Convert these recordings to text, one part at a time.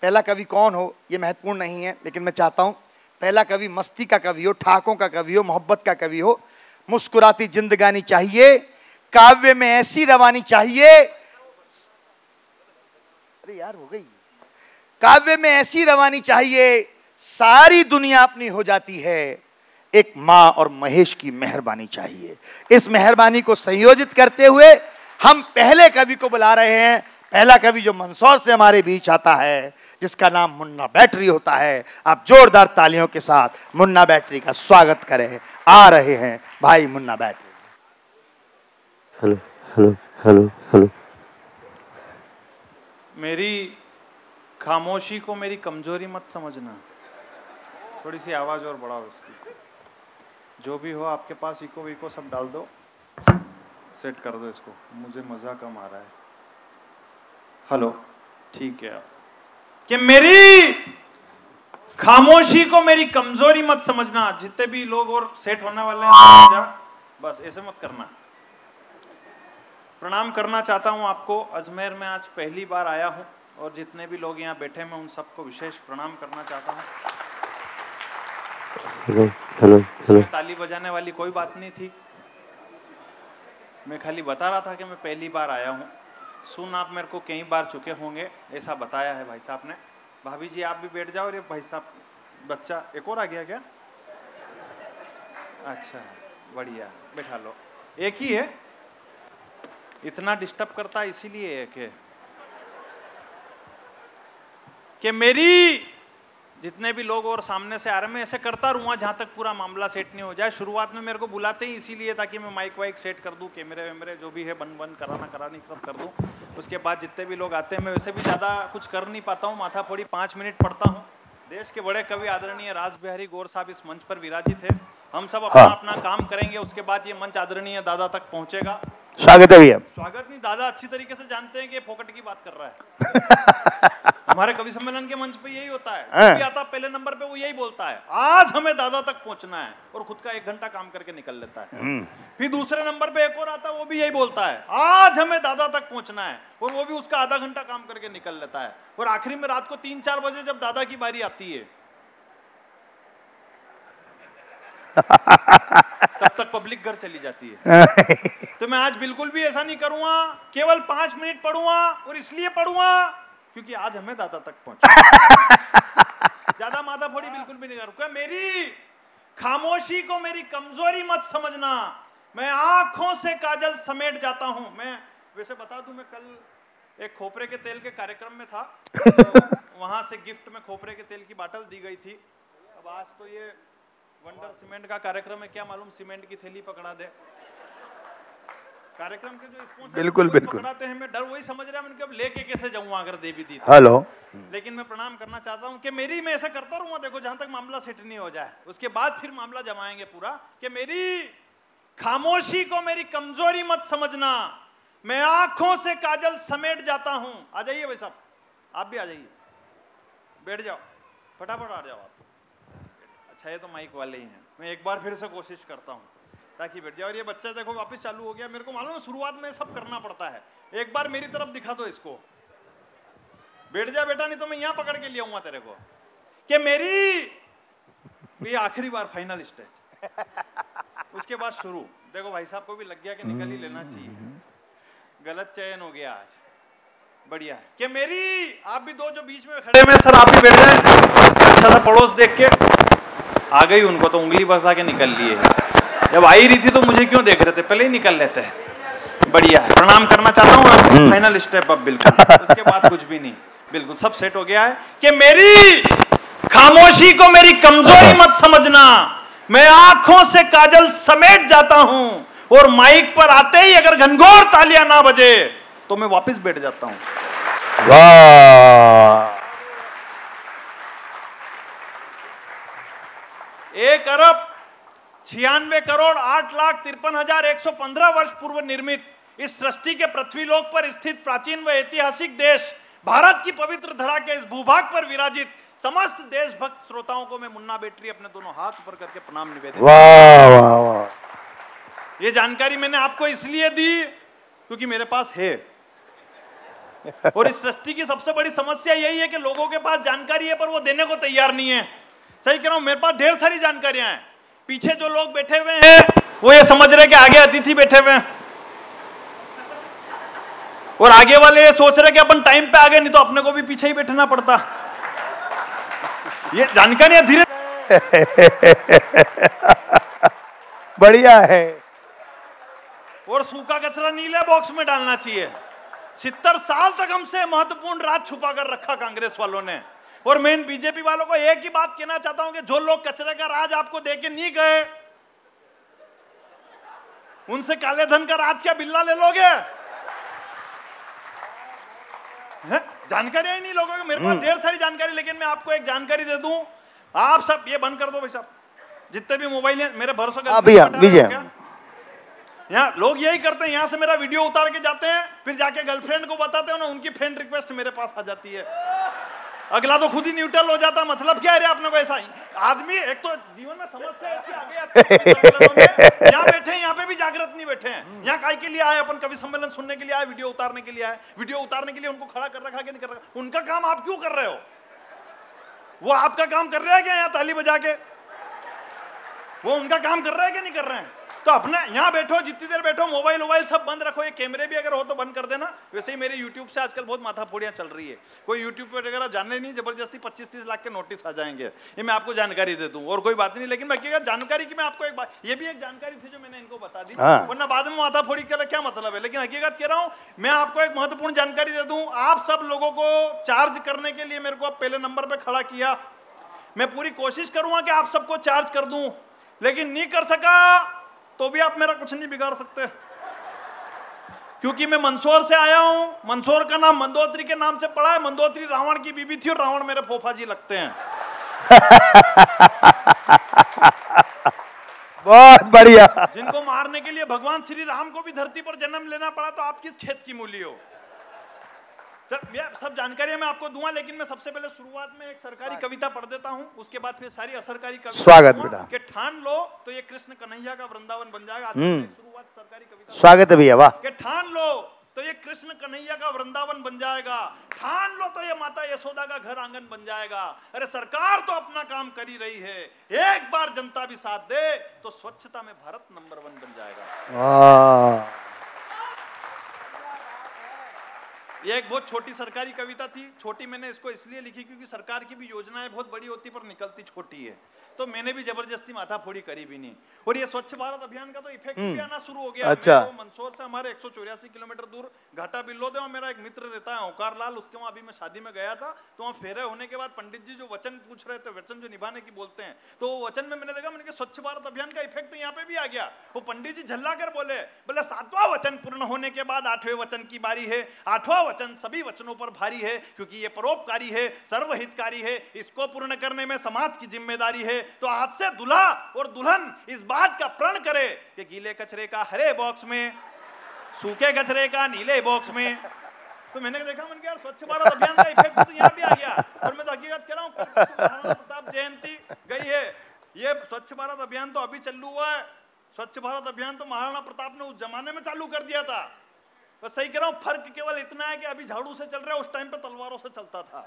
पहला कवि कौन हो ये महत्वपूर्ण नहीं है, लेकिन मैं चाहता हूं पहला कवि मस्ती का कवि हो, ठाकों का कवि हो, मोहब्बत का कवि हो। मुस्कुराती जिंदगानी चाहिए, काव्य में ऐसी रवानी चाहिए, अरे यार हो गई, काव्य में ऐसी रवानी चाहिए, सारी दुनिया अपनी हो जाती है, एक मां और महेश की मेहरबानी चाहिए। इस मेहरबानी को संयोजित करते हुए हम पहले कवि को बुला रहे हैं। पहला कवि जो मंदसौर से हमारे बीच आता है, जिसका नाम मुन्ना बैटरी होता है। आप जोरदार तालियों के साथ मुन्ना बैटरी का स्वागत करें। आ रहे हैं भाई Munna battery. Hello hello hello hello. मेरी खामोशी को मेरी कमजोरी मत समझना। थोड़ी सी आवाज और बढ़ाओ इसकी। जो भी हो आपके पास, इको विको सब डाल दो, सेट कर दो इसको, मुझे मजा कम आ रहा है। हेलो, ठीक है। कि मेरी खामोशी को मेरी कमजोरी मत समझना। जितने भी लोग और सेट होने वाले हैं, बस ऐसे मत करना। प्रणाम करना चाहता हूं आपको। अजमेर में आज पहली बार आया हूं और जितने भी लोग यहाँ बैठे मैं उन सबको विशेष प्रणाम करना चाहता हूं। Hello hello hello. इसमें ताली बजाने वाली कोई बात नहीं थी, मैं खाली बता रहा था कि मैं पहली बार आया हूं। सुन आप मेरे को कई बार चुके होंगे, ऐसा बताया है भाई साहब ने। भाभी जी आप भी बैठ जाओ। और ये भाई साहब बच्चा एक और आ गया क्या? अच्छा बढ़िया, बैठा लो। एक ही है, इतना डिस्टर्ब करता है इसीलिए है कि मेरी जितने भी लोग और सामने से आ रहे हैं, मैं ऐसे करता रहूंगा जहां तक पूरा मामला सेट नहीं हो जाए। शुरुआत में मेरे को बुलाते ही इसीलिए ताकि मैं माइक वाइक सेट कर दूं, कैमरे वैमरे जो भी है बंद कराना करानी सब कर दूं। उसके बाद जितने भी लोग आते हैं, मैं वैसे भी ज़्यादा कुछ कर नहीं पाता हूँ, माथा फोड़ी 5 मिनट पढ़ता हूँ। देश के बड़े कवि आदरणीय रास बिहारी गौर साहब इस मंच पर विराजित है। हम सब अपना अपना काम करेंगे, उसके बाद ये मंच आदरणीय दादा तक पहुंचेगा। स्वागत है भैया। स्वागत नहीं, दादा अच्छी तरीके से जानते हैं कि फोकट की बात कर रहा है। हमारे कवि सम्मेलन के मंच पे यही होता है। भी आता पहले नंबर पे वो यही बोलता है, आज हमें दादा तक पहुंचना है, और खुद का 1 घंटा काम करके निकल लेता है। फिर दूसरे नंबर पे एक और आता है, वो भी यही बोलता है, आज हमें दादा तक पहुंचना है, और वो भी उसका आधा घंटा काम करके निकल लेता है। और आखिरी में रात को 3-4 बजे जब दादा की बारी आती है, तब तक पब्लिक घर चली जाती है। तो मैं आज बिल्कुल भी ऐसा नहीं करूंगा, केवल 5 मिनट पढ़ूंगा, और इसलिए पढ़ूंगा क्योंकि आज हमें दादा तक पहुंचना। ज्यादा माथा फोड़ी बिल्कुल भी नहीं करूंगा। मेरी खामोशी को मेरी कमजोरी मत समझना, मैं आंखों से काजल समेट जाता हूं। मैं वैसे बता दूं, मैं कल एक खोपरे के तेल के कार्यक्रम में था, तो वहां से गिफ्ट में खोपरे के तेल की बोतल दी गई थी। अब आज तो ये वंडर सीमेंट का कार्यक्रम है, क्या मालूम सीमेंट की थैली पकड़ा दे। कार्यक्रम के जो स्पॉन्सर बिल्कुल बिल्कुल पकड़ाते हैं, मैं डर वही समझ रहा, मैंने कहा लेके कैसे जाऊंगा अगर देवी दी। हेलो। लेकिन मैं प्रणाम करना चाहता हूं कि मेरी, मैं ऐसा करता रहूंगा, देखो जहां तक मामला सेट नहीं हो जाए, उसके बाद फिर मामला जमाएंगे पूरा। कि मेरी खामोशी को मेरी कमजोरी मत समझना, मैं आंखों से काजल समेट जाता हूं। आ जाइए भाई साहब, आप भी आ जाइए, बैठ जाओ, फटाफट आ जाओ आप। अच्छा ये तो माइक वाले ही हैं, मैं एक बार फिर से कोशिश करता हूं ताकि बैठ जाओ। और ये बच्चा देखो वापस चालू हो गया। मेरे को मालूम है शुरुआत में सब करना पड़ता है। एक बार मेरी तरफ दिखा दो इसको, बैठ जा बेटा, नहीं तो मैं यहां पकड़ के ले आऊंगा तेरे को। कि मेरी, ये आखिरी बार फाइनल स्टेज, उसके बाद शुरू। देखो भाई साहब को भी लग गया कि निकल ही लेना चाहिए, गलत चयन हो गया आज, बढ़िया है। कि मेरी, आप भी दो जो बीच में खड़े में, सर आप भी बैठ जाए। अच्छा सा पड़ोस देख के आ गई, उनको तो उंगली बता के निकल लिए। जब आई रही थी तो मुझे क्यों देख रहे थे, पहले ही निकल लेते हैं। बढ़िया है, प्रणाम करना चाहता हूँ। फाइनल स्टेप अब बिल्कुल, उसके बाद कुछ भी नहीं, बिल्कुल सब सेट हो गया है। कि मेरी खामोशी को मेरी कमजोरी मत समझना, मैं आंखों से काजल समेट जाता हूं, और माइक पर आते ही अगर घनघोर तालियां ना बजे तो मैं वापस बैठ जाता हूं। वाह। 1,96,8,53,115 वर्ष पूर्व निर्मित इस सृष्टि के पृथ्वीलोक पर स्थित प्राचीन व ऐतिहासिक देश भारत की पवित्र धरा के इस भूभाग पर विराजित समस्त देशभक्त श्रोताओं को मैं मुन्ना बैटरी अपने दोनों हाथ ऊपर करके प्रणाम निवेदित। वाह वाह वाह। ये जानकारी मैंने आपको इसलिए दी क्योंकि मेरे पास है, और इस सृष्टि की सबसे बड़ी समस्या यही है कि लोगों के पास जानकारी है पर वो देने को तैयार नहीं है। सही कह रहा हूं, मेरे पास ढेर सारी जानकारियां हैं। पीछे जो लोग बैठे हुए हैं वो ये समझ रहे कि आगे अतिथि बैठे हुए हैं, और आगे वाले ये सोच रहे कि अपन टाइम पे आ गए, नहीं तो अपने को भी पीछे ही बैठना पड़ता। ये जानकारियां धीरे बढ़िया है। और सूखा कचरा नीले बॉक्स में डालना चाहिए। 70 साल तक हमसे महत्वपूर्ण राज छुपा कर रखा कांग्रेस वालों ने। और मैं इन बीजेपी वालों को एक ही बात कहना चाहता हूं कि जो लोग कचरे का राज आपको देके नहीं गए, उनसे काले धन का राज क्या बिल्ला ले लोगे? जानकारी ही नहीं लोगों को। मेरे पास ढेर सारी जानकारी, लेकिन मैं आपको एक जानकारी दे दूं। आप सब ये बंद कर दो भाई साहब, जितने भी मोबाइल हैं मेरे भरोसे का। यहाँ लोग यही करते हैं, यहाँ से मेरा वीडियो उतार के जाते हैं, फिर जाके गर्लफ्रेंड को बताते हैं ना, उनकी फ्रेंड रिक्वेस्ट मेरे पास आ जाती है। अगला तो खुद ही न्यूट्रल हो जाता। मतलब क्या है अपने को? ऐसा आदमी एक तो जीवन में समस्या ऐसी आ गई, यहाँ बैठे यहाँ पे भी जागृत नहीं बैठे हैं। यहाँ काय के लिए आए? अपन कवि सम्मेलन सुनने के लिए आए, वीडियो उतारने के लिए आए। वीडियो उतारने के लिए उनको खड़ा कर रखा कि नहीं कर रखा? उनका काम आप क्यों कर रहे हो? वो आपका काम कर रहे हैं क्या यहाँ ताली बजा के? वो उनका काम कर रहे हैं क्या नहीं कर रहे हैं? तो अपने यहाँ बैठो, जितनी देर बैठो, मोबाइल वोबाइल सब बंद रखो। ये कैमरे भी अगर हो तो बंद कर देना। वैसे ही मेरे यूट्यूब से आजकल बहुत माथाफोड़ियां चल रही है। कोई यूट्यूब पे वगैरह जानने नहीं, जबरदस्ती 25-30 लाख के नोटिस आ जाएंगे। ये मैं आपको जानकारी दे दूं और कोई बात नहीं। लेकिन मैं जानकारी की मैं आपको एक बात, ये भी एक जानकारी थी जो मैंने इनको बता दी, वरना बाद में माथाफोड़ी का क्या मतलब है। लेकिन हकीकत कह रहा हूं, मैं आपको एक महत्वपूर्ण जानकारी दे दूं। आप सब लोगों को चार्ज करने के लिए मेरे को पहले नंबर पर खड़ा किया। मैं पूरी कोशिश करूंगा कि आप सबको चार्ज कर दूं, लेकिन नहीं कर सका तो भी आप मेरा कुछ नहीं बिगाड़ सकते, क्योंकि मैं मंदसौर से आया हूं। मंदसौर का नाम मंदोत्री के नाम से पड़ा है। मंदोत्री रावण की बीबी थी और रावण मेरे फोफा जी लगते हैं। बहुत बढ़िया। जिनको मारने के लिए भगवान श्री राम को भी धरती पर जन्म लेना पड़ा, तो आप किस खेत की मूली हो? सब जानकारी मैं आपको दूंगा, लेकिन मैं सबसे पहले शुरुआत में एक सरकारी कविता पढ़ देता हूं, उसके बाद फिर सारी असरकारी कविता। स्वागत बेटा। कि ठान लो तो ये कृष्ण कन्हैया का वृंदावन बन जाएगा। शुरुआत सरकारी कविता। स्वागत है भैया, वाह। कि ठान लो तो ये कृष्ण कन्हैया का वृंदावन बन जाएगा। ठान लो तो ये माता यशोदा का घर आंगन बन जाएगा। अरे सरकार तो अपना काम कर ही रही है, एक बार जनता भी साथ दे तो स्वच्छता में भारत नंबर 1 बन जाएगा। ये एक बहुत छोटी सरकारी कविता थी। छोटी मैंने इसको इसलिए लिखी क्योंकि सरकार की भी योजनाएं बहुत बड़ी होती पर निकलती छोटी है, तो मैंने भी जबरदस्ती माथाफोड़ी करी भी नहीं। और ये स्वच्छ भारत अभियान का तो इफेक्ट भी आना शुरू हो गया। अच्छा। तो मंदसौर से हमारे 184 किलोमीटर दूर घाटा बिल्लोद है, मेरा एक मित्र रहता है ओंकार लाल, उसके वहां अभी मैं शादी में गया था, तो वहां फेरे होने के बाद पंडित जी जो वचन पूछ रहे थे, वचन जो निभाने की बोलते हैं, तो वो वचन में मैंने देखा, मैंने कहा स्वच्छ भारत अभियान का इफेक्ट तो यहाँ पे भी आ गया। वो पंडित जी झल्ला कर बोले 7वां वचन पूर्ण होने के बाद 8वें वचन की बारी है। 8वां वचन सभी वचनों पर भारी है, क्योंकि ये परोपकारी है, सर्वहितकारी है, इसको पूर्ण करने में समाज की जिम्मेदारी है। तो आज से दूल्हा और दुल्हन इस बात का प्रण करे कि गीले कचरे का हरे बॉक्स में, सूखे कचरे का नीले बॉक्स में। तो मैंने देखा, मैंने कहा स्वच्छ भारत अभियान का इफेक्ट तो यहाँ भी आ गया। और मैं तो हकीकत कह रहा हूँ, महाराणा प्रताप जयंती गई है, ये स्वच्छ भारत अभियान तो अभी चालू हुआ है। स्वच्छ भारत अभियान तो महाराणा प्रताप ने उस जमाने में चालू कर दिया था। तो सही कह रहा हूं, फर्क केवल इतना है कि अभी झाड़ू से चल रहा है, उस टाइम पे तलवारों से चलता था।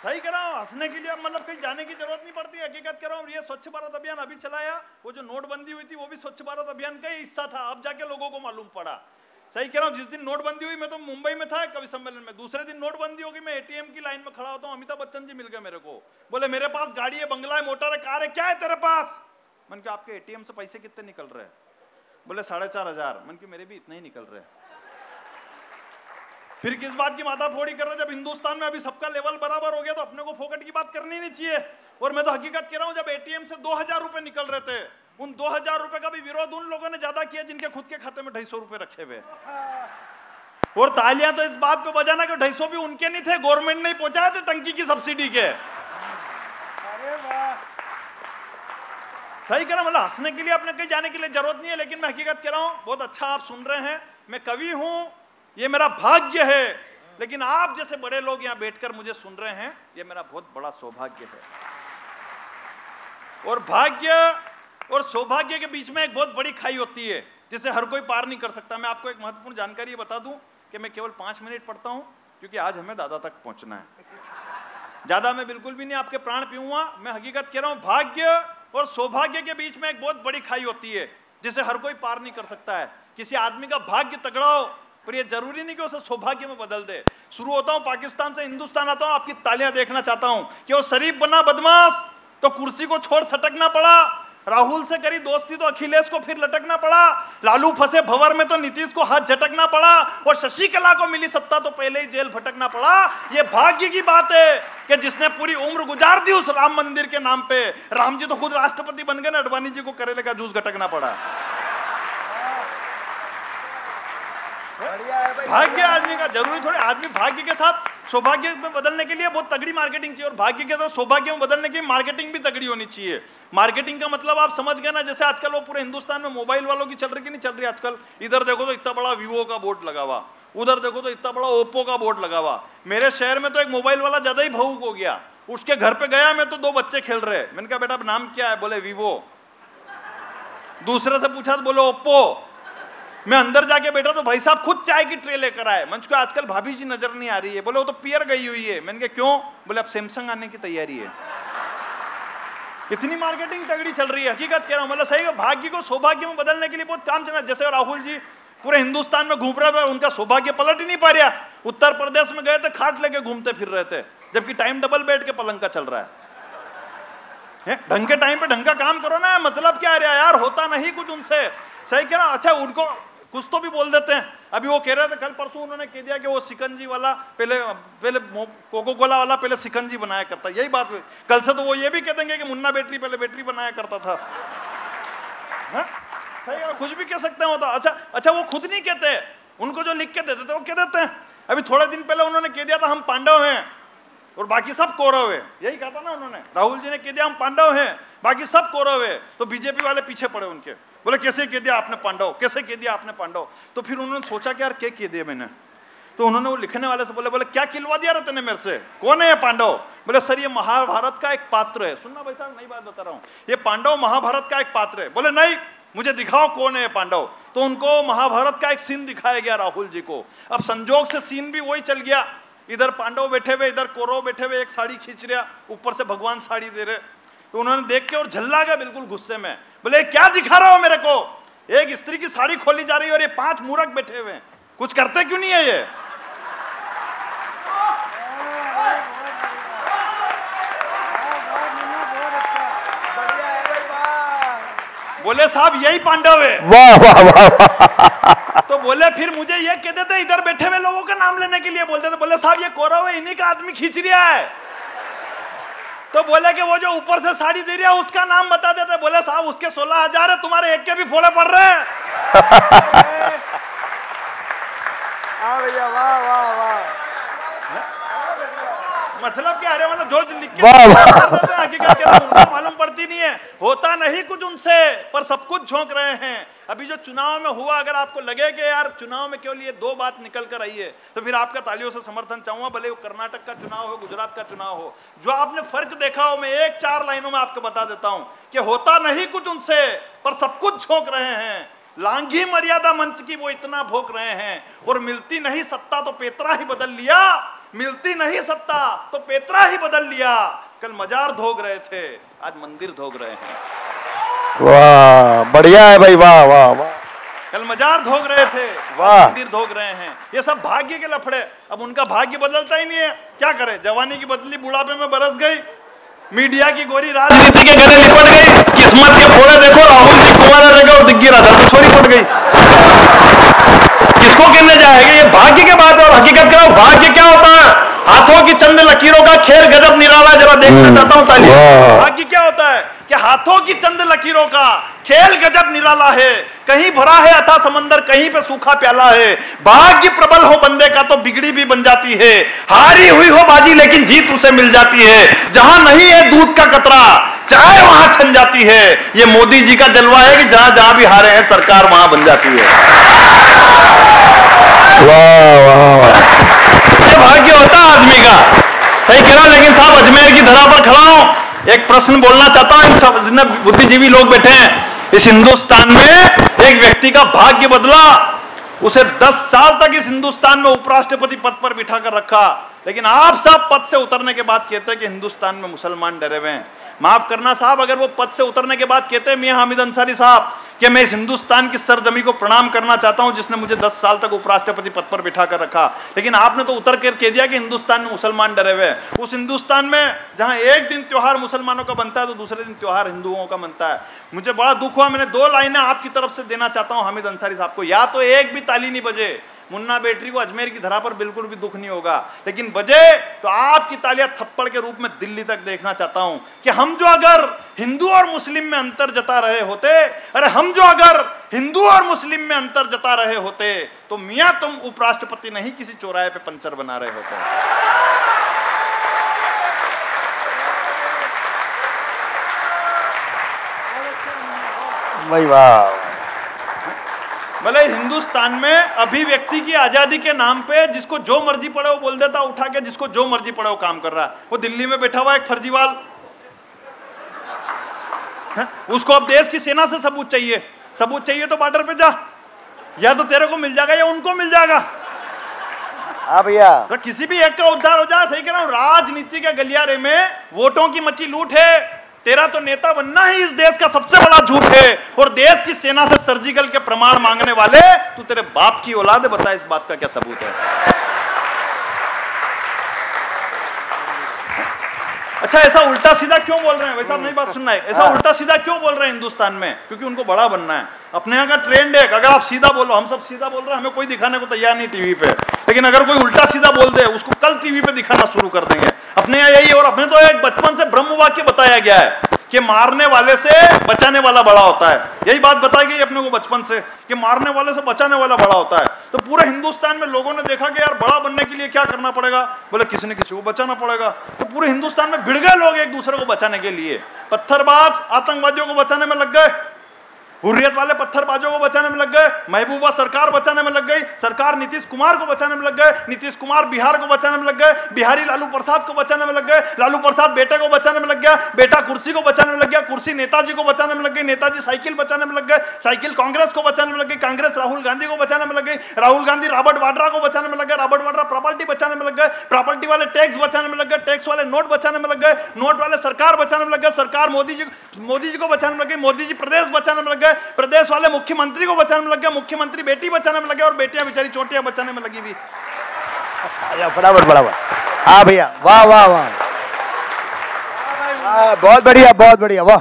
सही कह रहा हूं, हंसने के लिए मतलब कहीं जाने की जरूरत नहीं पड़ती। हकीकत कह रहा हूं, ये स्वच्छ भारत अभियान अभी चलाया, वो जो नोटबंदी हुई थी वो भी स्वच्छ भारत अभियान का ही हिस्सा था। अब जाके लोगों को मालूम पड़ा। सही कह रहा हूं, जिस दिन नोटबंदी हुई मैं तो मुंबई में था कवि सम्मेलन में, दूसरे दिन नोटबंदी होगी, मैं एटीएम की लाइन में खड़ा होता हूं, अमिताभ बच्चन जी मिल गए मेरे को, बोले मेरे पास गाड़ी है, बंगला है, मोटर है, कार है, क्या है तेरे पास? मैंने कहा आपके एटीएम से पैसे कितने निकल रहे हैं? बोले 4,500। मैंने कहा मेरे भी इतने ही निकल रहे हैं। फिर किस बात की माथाफोड़ी कर रहे? जब हिंदुस्तान में अभी सबका लेवल बराबर हो गया तो अपने को फोकट की बात करनी नहीं चाहिए। और मैं तो हकीकत कह रहा हूं, जब एटीएम से 2,000 रुपए निकल रहे थे, उन 2,000 रुपए का भी विरोध उन लोगों ने ज्यादा किया जिनके खुद के खाते में 250 रुपए रखे हुए। और तालियां तो इस बात पे बजाना कि 250 भी उनके नहीं थे, गवर्नमेंट ने पहुंचाए थे टंकी की सब्सिडी के। सही कह रहा हूं, मतलब हंसने के लिए अपने कहीं जाने के लिए जरूरत नहीं है। लेकिन मैं हकीकत कह रहा हूं, बहुत अच्छा आप सुन रहे हैं, मैं कवि हूं, ये मेरा भाग्य है। लेकिन आप जैसे बड़े लोग यहां बैठकर मुझे सुन रहे हैं, ये मेरा बहुत बड़ा सौभाग्य है। और भाग्य और सौभाग्य के बीच में एक बहुत बड़ी खाई होती है। जिसे हर कोई पार नहीं कर सकता। मैं आपको एक महत्वपूर्ण जानकारी बता दूं कि मैं केवल 5 मिनट पढ़ता हूं, क्योंकि आज हमें दादा तक पहुंचना है। ज्यादा मैं बिल्कुल भी नहीं आपके प्राण पीऊंगा। मैं हकीकत कह रहा हूं, भाग्य और सौभाग्य के बीच में एक बहुत बड़ी खाई होती है जिसे हर कोई पार नहीं कर सकता है। किसी आदमी का भाग्य तगड़ा हो, पर यह जरूरी नहीं कि उसे सौभाग्य में बदल दे। शुरू होता हूं पाकिस्तान से, हिंदुस्तान आता हूं, आपकी तालियां देखना चाहता हूं कि वो शरीफ बना बदमाश तो कुर्सी को छोड़ सटकना पड़ा, राहुल से करी दोस्ती तो अखिलेश को फिर लटकना पड़ा, लालू फंसे भंवर में तो नीतीश को हाथ झटकना पड़ा, और शशिकला को मिली सत्ता तो पहले ही जेल भटकना पड़ा। ये भाग्य की बात है कि जिसने पूरी उम्र गुजार दी उस राम मंदिर के नाम पे। राम जी तो खुद राष्ट्रपति बन गए ना, अडवाणी जी को करेले का जूस घटकना पड़ा। भाग्य आदमी का जरूरी थोड़े, आदमी भाग्य के साथ सौभाग्य में बदलने के लिए बहुत तगड़ी मार्केटिंग चाहिए, और भाग्य के साथ सौभाग्य में बदलने की मार्केटिंग भी तगड़ी होनी चाहिए। मार्केटिंग का मतलब आप समझ गए ना, जैसे आजकल वो पूरे हिंदुस्तान में मोबाइल वालों की चल रही कि नहीं चल रही आजकल। इधर देखो तो इतना बड़ा वीवो का बोर्ड लगा हुआ, उधर देखो तो इतना बड़ा ओप्पो का बोर्ड लगा हुआ। मेरे शहर में तो एक मोबाइल वाला ज्यादा ही भावुक हो गया, उसके घर पे गया मैं तो 2 बच्चे खेल रहे। मैंने कहा बेटा नाम क्या है? बोले वीवो। दूसरे से पूछा तो बोले ओप्पो। मैं अंदर जाके बैठा तो भाई साहब खुद चाय की ट्रे लेकर आए। मंच को आजकल भाभी जी नजर नहीं आ रही है, बोले वो तो पियर गई हुई है। मैंने कहा क्यों? बोले अब सैमसंग आने की तैयारी है। इतनी मार्केटिंग तगड़ी चल रही है, हकीकत कह रहा हूं। मतलब सही है, भाग्य को सौभाग्य में बदलने के लिए बहुत काम चल रहा है। जैसे राहुल जी पूरे हिंदुस्तान में घूम रहे, उनका सौभाग्य पलट ही नहीं पा रहा। उत्तर प्रदेश में गए थे, खाट लेके घूमते फिर रहे थे, जबकि टाइम डबल बैठ के पलंग का चल रहा है। ढंग के टाइम पे ढंग का काम करो ना, मतलब क्या है यार, होता नहीं कुछ उनसे। सही कह रहा हूं। अच्छा, उनको कुछ तो भी बोल देते हैं। अभी वो कह रहे थे, कल परसों उन्होंने कह दिया कि वो सिकंजी वाला पहले कोको कोला वाला पहले सिकंजी बनाया करता। यही बात हुई। कल से तो वो ये भी कह देंगे कि मुन्ना बैटरी पहले बैटरी बनाया करता था। सही है, कुछ भी कह सकते हैं वो तो। अच्छा वो खुद नहीं कहते, उनको जो लिख के देते थे वो कह देते हैं। अभी थोड़े दिन पहले उन्होंने कह दिया था हम पांडव हैं और बाकी सब कौरव है। यही कहा था ना उन्होंने, राहुल जी ने कह दिया हम पांडव हैं बाकी सब कौरव है। तो बीजेपी वाले पीछे पड़े उनके, बोले कैसे कह दिया आपने पांडव, कैसे कह दिया आपने पांडव। तो फिर उन्होंने सोचा कि यार क्या कह दिया मैंने। तो उन्होंने वो लिखने वाले से बोले क्या खिलवा दिया रहते ने मेरे से, कौन है ये पांडव? बोले सर ये महाभारत का एक पात्र है। सुनना भाई साहब, नई बात बता रहा हूं, ये पांडव महाभारत का एक पात्र है। बोले नहीं, मुझे दिखाओ कौन है ये पांडव। तो उनको महाभारत का एक सीन दिखाया गया राहुल जी को। अब संजोग से सीन भी वही चल गया, इधर पांडव बैठे हुए, इधर कौरव बैठे हुए, एक साड़ी खींच रहा, ऊपर से भगवान साड़ी दे रहे। तो उन्होंने देख के और झल्ला गया बिल्कुल गुस्से में, बोले क्या दिखा रहा हो मेरे को? एक स्त्री की साड़ी खोली जा रही है और ये 5 मूर्ख बैठे हुए हैं, कुछ करते क्यों नहीं है ये? बोले साहब यही पांडव है। वाह वाह वाह। तो बोले फिर मुझे ये कह देते, इधर बैठे हुए लोगों का नाम लेने के लिए बोलते थे। बोले साहब ये कौरव है, इन्हीं का आदमी खींच रहा है। तो बोले कि वो जो ऊपर से साड़ी दे रहा है उसका नाम बता देते। बोले साहब उसके 16,000 है, तुम्हारे एक के भी फोड़े पड़ रहे हैं। भैया वाह वाह वाह। मतलब क्या है, मतलब जो लिख के हकीकत के उनको मालूम पड़ती नहीं है, होता नहीं कुछ उनसे, पर सब कुछ झोंक रहे हैं। अभी जो चुनाव में हुआ, अगर आपको लगे कि यार चुनाव में केवल ये 2 बात निकल कर आई है, तो फिर आपका तालियों से समर्थन चाहूंगा, भले वो कर्नाटक का चुनाव हो, गुजरात का चुनाव हो। जो आपने फर्क देखा हो, मैं 1-4 लाइनों में आपको बता देता हूं कि होता नहीं कुछ उनसे, पर सब कुछ झोंक रहे हैं। लांघी मर्यादा मंच की वो इतना भोंक रहे हैं, और मिलती नहीं सत्ता तो पेतरा ही बदल लिया, मिलती नहीं सत्ता तो पेतरा ही बदल लिया। कल मजार धोग रहे थे, आज मंदिर धोग रहे हैं। वाह बढ़िया है भाई, वाह वाह वाह। कल मजार धोग रहे थे, वाह, मंदिर धोग रहे हैं। ये सब भाग्य के लफड़े। अब उनका भाग्य बदलता ही नहीं है, क्या करे? जवानी की बदली बुढ़ापे में बरस गई, मीडिया की गोरी राजनीति के गले लिपट गई, किस्मत के फोड़े देखो, राहुल जी कुमार रहेगा और दिग्गी राधा से छोरी पड़ गई। किसको कहने जाएगा? ये भाग्य के बात है। और हकीकत करो, भाग्य क्या होता है? हाथों की चंद लकीरों का खेल गजब निराला, जरा देखना चाहता हूं ताली। भाग्य क्या होता है कि हाथों की चंद लकीरों का खेल गजब निराला है, कहीं भरा है अथा समंदर, कहीं पे सूखा प्याला है। भाग्य प्रबल हो बंदे का तो बिगड़ी भी बन जाती है, हारी हुई हो बाजी लेकिन जीत उसे मिल जाती है। जहां नहीं है दूध का कतरा, चाय वहां छन जाती है। ये मोदी जी का जलवा है कि जहां जहां भी हारे हैं सरकार वहां बन जाती है। वाह वाह, ये भाग्य होता है आदमी का। सही कह रहा। लेकिन साहब अजमेर की धरा पर खड़ा हूं, एक प्रश्न बोलना चाहता हूं। इन सब जितने बुद्धिजीवी लोग बैठे हैं, इस हिंदुस्तान में एक व्यक्ति का भाग्य बदला, उसे 10 साल तक इस हिंदुस्तान में उपराष्ट्रपति पद पर बिठाकर रखा, लेकिन आप साहब पद से उतरने के बाद कहते हैं कि हिंदुस्तान में मुसलमान डरे हुए हैं। माफ करना साहब, अगर वो पद से उतरने के बाद कहते हैं मियां हामिद अंसारी साहब कि मैं इस हिंदुस्तान की सरजमी को प्रणाम करना चाहता हूं जिसने मुझे 10 साल तक उपराष्ट्रपति पद पर बिठा कर रखा, लेकिन आपने तो उतर कर कह दिया कि हिंदुस्तान में मुसलमान डरे हुए हैं। उस हिंदुस्तान में जहां एक दिन त्योहार मुसलमानों का बनता है तो दूसरे दिन त्योहार हिंदुओं का बनता है। मुझे बड़ा दुख हुआ, मैंने 2 लाइनें आपकी तरफ से देना चाहता हूं हामिद अंसारी साहब को। या तो एक भी ताली नहीं बजे, मुन्ना बैटरी को अजमेर की धरा पर बिल्कुल भी दुख नहीं होगा, लेकिन बजे तो आपकी तालियां थप्पड़ के रूप में दिल्ली तक देखना चाहता हूं कि हम जो अगर हिंदू और मुस्लिम में अंतर जता रहे होते, अरे हम जो अगर हिंदू और मुस्लिम में अंतर जता रहे होते तो मियां तुम उपराष्ट्रपति नहीं किसी चौराहे पे पंचर बना रहे होते। भाई वाह। भले हिंदुस्तान में अभिव्यक्ति की आजादी के नाम पे जिसको जो मर्जी पड़े वो बोल देता, उठा के जिसको जो मर्जी पड़े वो काम कर रहा है। वो दिल्ली में बैठा हुआ एक फर्जीवाल, उसको अब देश की सेना से सबूत चाहिए। सबूत चाहिए तो बॉर्डर पे जा, या तो तेरे को मिल जाएगा या उनको मिल जाएगा। हाँ भैया, तो किसी भी एक का उद्धार हो जाए। सही कह रहा हूं, राजनीति के गलियारे में वोटों की मची लूट है। तेरा तो नेता बनना ही इस देश का सबसे बड़ा झूठ है, और देश की सेना से सर्जिकल के प्रमाण मांगने वाले तू तेरे बाप की औलाद है। बता इस बात का क्या सबूत है? अच्छा, ऐसा उल्टा सीधा क्यों बोल रहे हैं? वैसा नहीं बात सुनना है। ऐसा उल्टा सीधा क्यों बोल रहे हैं हिंदुस्तान में? क्योंकि उनको बड़ा बनना है। अपने यहाँ का ट्रेंड है, अगर आप सीधा बोलो, हम सब सीधा बोल रहे हैं, हमें कोई दिखाने को तैयार नहीं टीवी पे, लेकिन अगर कोई उल्टा सीधा बोल दे उसको कल टीवी पे दिखाना शुरू कर देंगे। अपने यहाँ यही है। और अपने तो एक बचपन से ब्रह्म वाक्य बताया गया है कि मारने वाले से बचाने वाला बड़ा होता है। यही बात बताई गई अपने को बचपन से कि मारने वाले से बचाने वाला बड़ा होता है। तो पूरे हिंदुस्तान में लोगों ने देखा कि यार बड़ा बनने के लिए क्या करना पड़ेगा, बोले किसी न किसी को बचाना पड़ेगा। तो पूरे हिंदुस्तान में भिड़ गए लोग एक दूसरे को बचाने के लिए। पत्थरबाज आतंकवादियों को बचाने में लग गए, हुर्रियत वाले पत्थरबाजों को बचाने में लग गए, महबूबा सरकार बचाने में लग गई, सरकार नीतीश कुमार को बचाने में लग गए, नीतीश कुमार बिहार को बचाने में लग गए, बिहारी लालू प्रसाद को बचाने में लग गए, लालू प्रसाद बेटे को बचाने में लग गया, बेटा कुर्सी को बचाने में लग गया, कुर्सी नेताजी को बचाने में लग गई, नेताजी साइकिल बचाने में लग गए, साइकिल कांग्रेस को बचाने में लग गई, कांग्रेस राहुल गांधी को बचाने में लग गई, राहुल गांधी रॉबर्ट वाड्रा को बचाने में लग गए, रॉबर्ट वाड्रा प्रॉपर्टी बचाने में लग गए, प्रॉपर्टी वाले टैक्स बचाने में लग गए, टैक्स वाले नोट बचाने में लग गए, नोट वाले सरकार बचाने में लग गए, सरकार मोदी जी को बचाने में लग गई, मोदी जी प्रदेश बचाने में लग गए, प्रदेश वाले मुख्यमंत्री को बचाने में लग गया, मुख्यमंत्री बेटी बचाने में लग गया, और बेटियां बेचारी चोटियां बचाने में लगी हुई। फटाफट फटाफट। हाँ भैया, वाह वाह वाह, बहुत बढ़िया बहुत बढ़िया, वाह।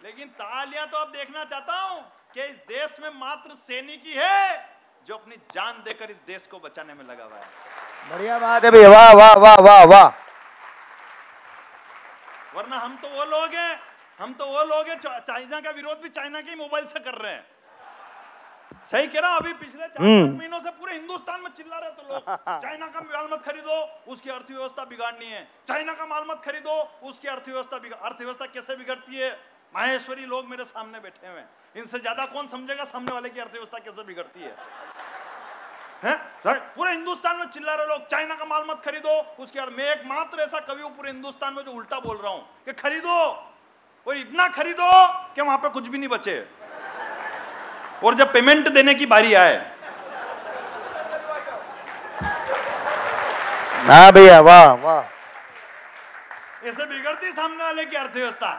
लेकिन तालियां तो अब देखना चाहता हूं कि इस देश में मात्र सैनिक ही है जो अपनी जान देकर इस देश को बचाने में लगा हुआ है। बढ़िया बात है भैया, वाह वाह वाह वाह वाह। वरना हम तो वो लोग हैं चाइना का विरोध भी चाइना के मोबाइल से कर रहे हैं। सही कह रहा हूं, अभी पिछले 4 महीनों से पूरे हिंदुस्तान में चिल्ला रहे तो लोग, चाइना का माल मत खरीदो, उसकी अर्थव्यवस्था बिगाड़नी है, चाइना का माल मत खरीदो, उसकी अर्थव्यवस्था कैसे बिगड़ती है। माहेश्वरी लोग मेरे सामने बैठे हुए हैं, इनसे ज्यादा कौन समझेगा सामने वाले की अर्थव्यवस्था कैसे बिगड़ती है? पूरे हिंदुस्तान में चिल्ला रहे लोग, चाइना का माल मत खरीदो, उसके मैं एकमात्र ऐसा कवि हूं पूरे हिंदुस्तान में जो उल्टा बोल रहा हूं कि खरीदो, और इतना खरीदो कि वहां पे कुछ भी नहीं बचे, और जब पेमेंट देने की बारी आए। हाँ भैया, वाह वाह। ऐसे बिगड़ती सामने वाले की अर्थव्यवस्था।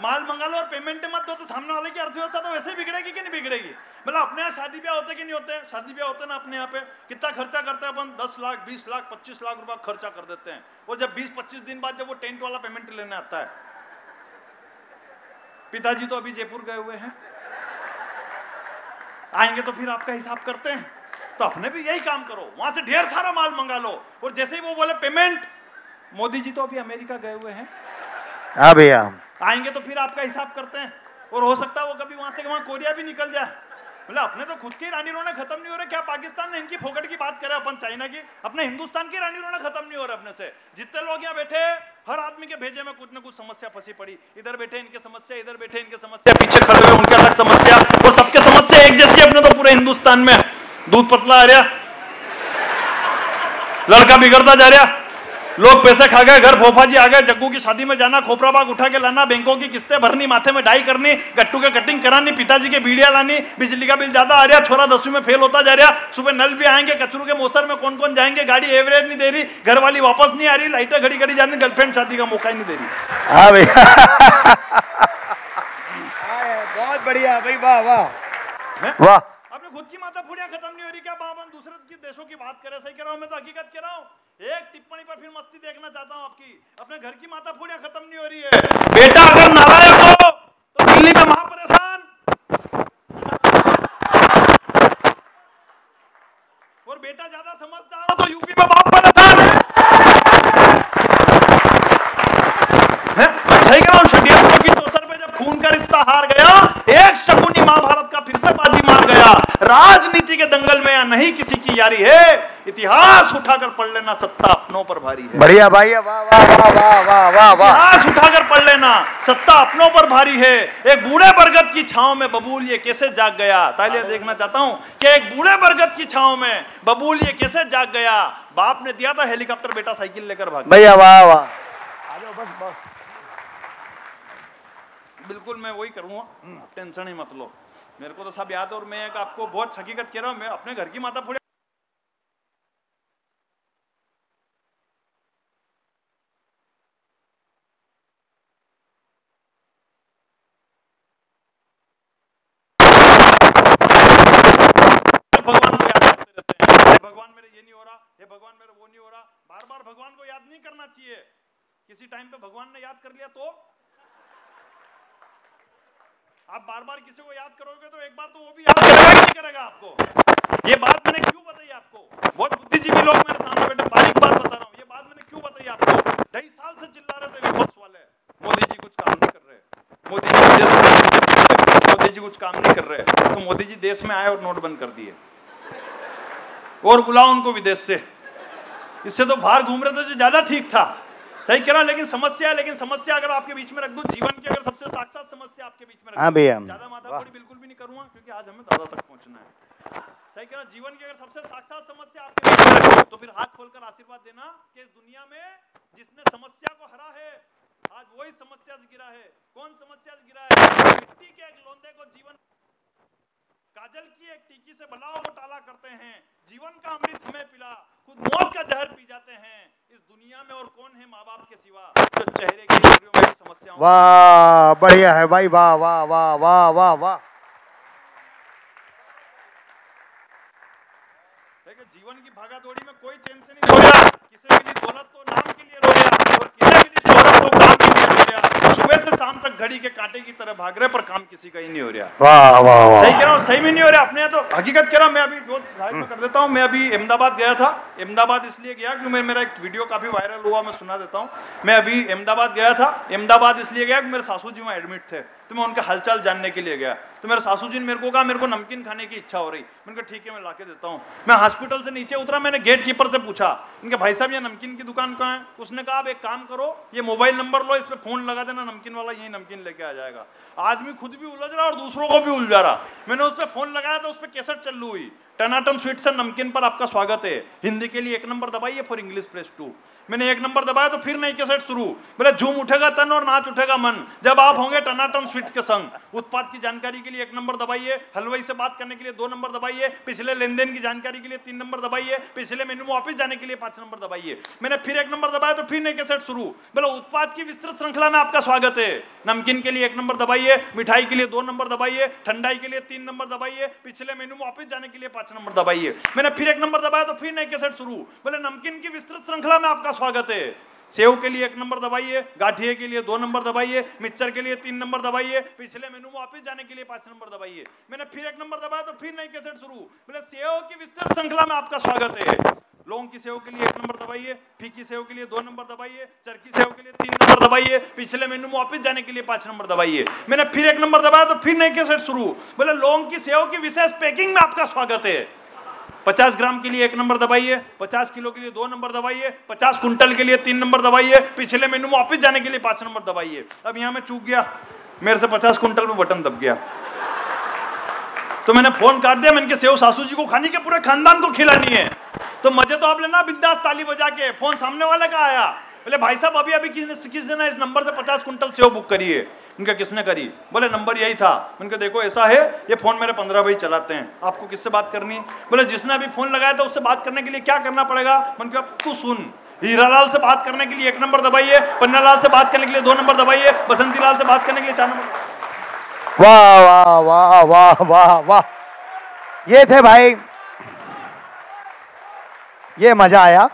माल मंगा लो और पेमेंट मत दो तो सामने वाले की अर्थव्यवस्था तो वैसे ही बिगड़ेगी कि नहीं बिगड़ेगी? मतलब अपने यहाँ शादी ब्याह होते कि नहीं होते? शादी ब्याह होते ना अपने यहाँ पे, कितना खर्चा करते हैं अपन? 10 लाख 20 लाख 25 लाख रुपया खर्चा कर देते हैं, और जब 20-25 दिन बाद जब वो टेंट वाला पेमेंट लेने आता है, पिताजी तो अभी जयपुर गए हुए हैं, आएंगे तो फिर आपका हिसाब करते हैं। तो अपने भी यही काम करो, वहां से ढेर सारा माल मंगा लो, और जैसे ही वो बोले पेमेंट, मोदी जी तो अभी अमेरिका गए हुए हैं, हाँ भैया, आएंगे तो फिर आपका हिसाब करते हैं, और हो सकता है वो कभी वहां से वहां कोरिया भी निकल जाए। मतलब अपने तो खुद की रानी रोने खत्म नहीं हो रहे। क्या पाकिस्तान ने इनकी फोकट की बात करे अपन चाइना की? अपने हिंदुस्तान की रानी रोने खत्म नहीं हो रहे अपने से। जितने लोग यहाँ बैठे, हर आदमी के भेजे में कुछ न कुछ समस्या फंसी पड़ी। इधर बैठे इनके समस्या, इधर बैठे इनके समस्या, पीछे खड़े हुए उनके अलग समस्या, और सबके समस्या एक जैसी। अपने तो पूरे हिंदुस्तान में दूध पतला आ रहा, लड़का बिगड़ता जा रहा, लोग पैसे खा गए, घर फोफा जी आ गए, जग्गू की शादी में जाना, खोपरा बाग उठा के लाना, बैंकों की किस्तें भरनी, माथे में डाई करनी, गट्टू के कटिंग करानी, पिताजी के बीड़िया लानी, बिजली का बिल ज्यादा आ रहा, छोरा 10वीं में फेल होता जा रहा, सुबह नल भी आएंगे, कचरू के मौसर में कौन कौन जाएंगे, गाड़ी एवरेज नहीं दे रही, घर वाली वापस नहीं आ रही, लाइटें घड़ी घड़ी जानी, गर्लफ्रेंड शादी का मौका ही नहीं दे रही। हाँ भैया बहुत बढ़िया भाई, वाह वाह वाह। आपने खुद की माता फुड़िया खत्म नहीं हो रही क्या? बाबा दूसरे की देशों की बात करे, सही कह रहा हूं, मैं तो हकीकत कह रहा हूं। एक टिप्पणी पर फिर मस्ती देखना चाहता हूं आपकी। अपने घर की माता फुड़िया खत्म नहीं हो रही है। बेटा अगर नालायक हो तो दिल्ली में मां परेशान, और बेटा ज्यादा समझदार हो तो यूपी में बाप परेशान है। सही कह रहा हूं, षड्यंत्रों की दोसर पे जब खून का रिश्ता हार गया, एक शकुनी महाभारत का फिर से बाजी मार गया। राजनीति के दंगल में या नहीं किसी की यारी है, इतिहास उठाकर पढ़ लेना, सत्ता अपनों पर भारी है। बढ़िया भाई, वाह वाह वाह वाह वाह वाह वाह। इतिहास उठाकर पढ़ लेना, सत्ता अपनों पर भारी है। एक बूढ़े बरगद की छांव में बबूल ये कैसे जाग गया? तालियां देखना चाहता हूं कि एक बूढ़े बरगद की छांव में बबूल ये कैसे जाग गया? बाप ने दिया था हेलीकॉप्टर, बेटा साइकिल लेकर भाग गया। भैया वाह वाह, आ जाओ बस बस। बिल्कुल मैं वही करूंगा, टेंशन ही मत लो, मेरे को तो सब याद है। और मैं एक आपको बहुत हकीकत कह रहा हूं, मैं अपने घर की माता फुड़िया भगवान को याद करते रहते हैं, हे भगवान मेरे ये नहीं हो रहा, हे भगवान मेरे वो नहीं हो रहा। बार बार भगवान को याद नहीं करना चाहिए। किसी टाइम पे भगवान ने याद कर लिया तो आप बार बार किसी को याद करोगे तो एक बार तो वो भी याद करेगा ही नहीं करेगा आपको। ये बात मैंने क्यों बताई आपको? बहुत बुद्धिजीवी लोग मेरे सामने बैठे, बारीक बात बता रहा हूँ। ये बात मैंने क्यों बताई आपको? 2.5 साल से चिल्ला रहे थे विपक्ष वाले, मोदी जी कुछ काम नहीं कर रहे, मोदी जी कुछ काम नहीं कर रहे। तो मोदी जी देश में आए और नोट बंद कर दिए, और बुलाओ उनको विदेश से। इससे तो बाहर घूम रहे थे जो ज्यादा ठीक था। सही कह रहा, लेकिन समस्या है। लेकिन समस्या अगर आपके बीच में रख दूं, जीवन की अगर सबसे साक्षात समस्या आपके बीच में रख दूं, ज्यादा माथाफोड़ी बिल्कुल भी नहीं करूंगा, क्योंकि आज हमें दादा तक पहुंचना है। सही कह रहा, जीवन की अगर सबसे साक्षात समस्या आपके बीच में रख दूं, तो फिर हाथ खोलकर आशीर्वाद देना कि इस दुनिया में जिसने समस्या को हरा है, आज वही समस्या से गिरा है। कौन समस्या से गिरा है? मिट्टी के एक लोंदे को जीवन काजल की एक टीकी से भलाओं को टाला करते हैं, जीवन का अमृत हमें पिला, खुद मौत का जहर पी जाते हैं। इस दुनिया में और कौन है माँ बाप के सिवा जो चेहरे की चोरियों में समस्याओं। वाह बढ़िया है भाई, वाह वाह वाह वाह वाह वाह। जीवन की भागादौड़ी में कोई चैन से नहीं सो रहा। किसी के लिए दौलत तो नाम के लिए रो रहा, और किसी के लिए शोहरत तो काम के लिए रो रहा। सुबह से शाम तक घड़ी के कांटे की तरह भाग रहे, पर काम किसी का ही नहीं हो रहा। वाह वाह वाह, सही कह रहा हूँ, सही में नहीं हो रहा अपने यहाँ। तो हकीकत कह रहा हूँ, मैं अभी जो जाहिर में कर देता हूँ, मैं अभी अहमदाबाद गया था। अहमदाबाद इसलिए गया क्योंकि मेरा एक वीडियो काफी वायरल हुआ, मैं सुना देता हूँ। मैं अभी अहमदाबाद गया था। अहमदाबाद इसलिए गया कि मेरे सासू जी वहाँ एडमिट थे, तो मैं उनका हालचाल जानने के लिए गया। तो मेरे सासू जी ने मेरे को कहा मेरे को नमकीन खाने की इच्छा हो रही। मैंने कहा ठीक है, मैं लाके देता हूँ। मैं हॉस्पिटल से नीचे उतरा, मैंने गेट कीपर से पूछा, इनके भाई साहब ये नमकीन की दुकान कहाँ है? उसने कहा आप एक काम करो, ये मोबाइल नंबर लो, इस पे फोन लगा देना, नमकीन वाला यही नमकीन लेके आ जाएगा। आदमी खुद भी उलझ रहा और दूसरों को भी उलझा रहा। मैंने उस पर फोन लगाया तो उस पर कैसेट चालू हुई, टनाटन स्वीट्स एंड नमकीन पर आपका स्वागत है, हिंदी के लिए 1 नंबर दबाइए, फॉर इंग्लिश प्रेस 2। मैंने 1 नंबर दबाया तो फिर नई कैसेट शुरू। बोले झूम उठेगा तन और नाच उठेगा मन जब आप होंगे टनाटन स्वीट्स के संग। उत्पाद की जानकारी के लिए 1 नंबर दबाइए, हलवाई से बात करने के लिए 2 नंबर दबाइए, पिछले लेन देन की जानकारी के लिए 3 नंबर दबाइए, पिछले मेनू में ऑफिस जाने के लिए 5 नंबर दबाइए। मैंने फिर 1 नंबर दबाया तो फिर नई कैसेट शुरू। बोले उत्पाद की विस्तृत श्रृंखला में आपका स्वागत है, नमकीन के लिए 1 नंबर दबाइए, मिठाई के लिए 2 नंबर दबाइए, ठंडाई के लिए 3 नंबर दबाइए, पिछले मेनू में ऑफिस जाने के लिए 5 नंबर दबाइए। मैंने फिर 1 नंबर दबाया तो फिर नई कैसेट शुरू। बोले नमकीन की विस्तृत श्रृंखला में आपका स्वागत है, सेव के लिए 1 नंबर दबाइए, गाठिए के लिए 2 नंबर दबाइए, मिक्सचर के लिए 3 नंबर दबाइए, पिछले मेनू में वापस जाने के लिए 5 नंबर दबाइए। मैंने फिर 1 नंबर दबाया तो फिर नई कैसेट शुरू। बोले सेव की विस्तृत श्रृंखला में आपका स्वागत है, लौंग की सेव के लिए 1 नंबर दबाइए, फीकी सेव के लिए 2 नंबर दबाइए, चरखी सेव के लिए 3 नंबर दबाइए, पिछले मेनू में वापस जाने के लिए 5 नंबर दबाइए। मैंने फिर 1 नंबर दबाया तो फिर नई कैसेट शुरू। बोले लौंग की सेव की विशेष पैकिंग में आपका स्वागत है, 50 ग्राम के लिए 1 नंबर दबाइए, 50 किलो के लिए 2 नंबर दबाइए, 50 कुंटल के लिए 3 नंबर दबाइए, पिछले मेनू में वापस जाने के लिए 5 नंबर दबाइए। अब यहां मैं चूक गया, मेरे से 50 कुंटल पे बटन दब गया, तो मैंने फोन काट दिया। मैंने सेव सासू जी को खानी के पूरे खानदान को खिलानी है। तो मजे तो आप लेना बिंदास ताली बजा के। फोन सामने वाले का आया, बोले भाई साहब अभी अभी किसने ना इस नंबर से 50 कुंटल सेव बुक करी है। उनका किसने करी? बोले नंबर यही था। उनका देखो ऐसा है, ये फोन मेरे 15 भाई चलाते हैं, आपको किससे बात करनी? बोले जिसने अभी फोन लगाया था उससे बात करने के लिए क्या करना पड़ेगा? उनका तू सुन, हीरालाल से बात करने के लिए 1 नंबर दबाइए, पन्नालाल से बात करने के लिए 2 नंबर दबाइए, बसंतीलाल से बात करने के लिए 4 नंबर। वाह वाह वाह वाह वाह वाह, ये थे भाई, ये मजा आया।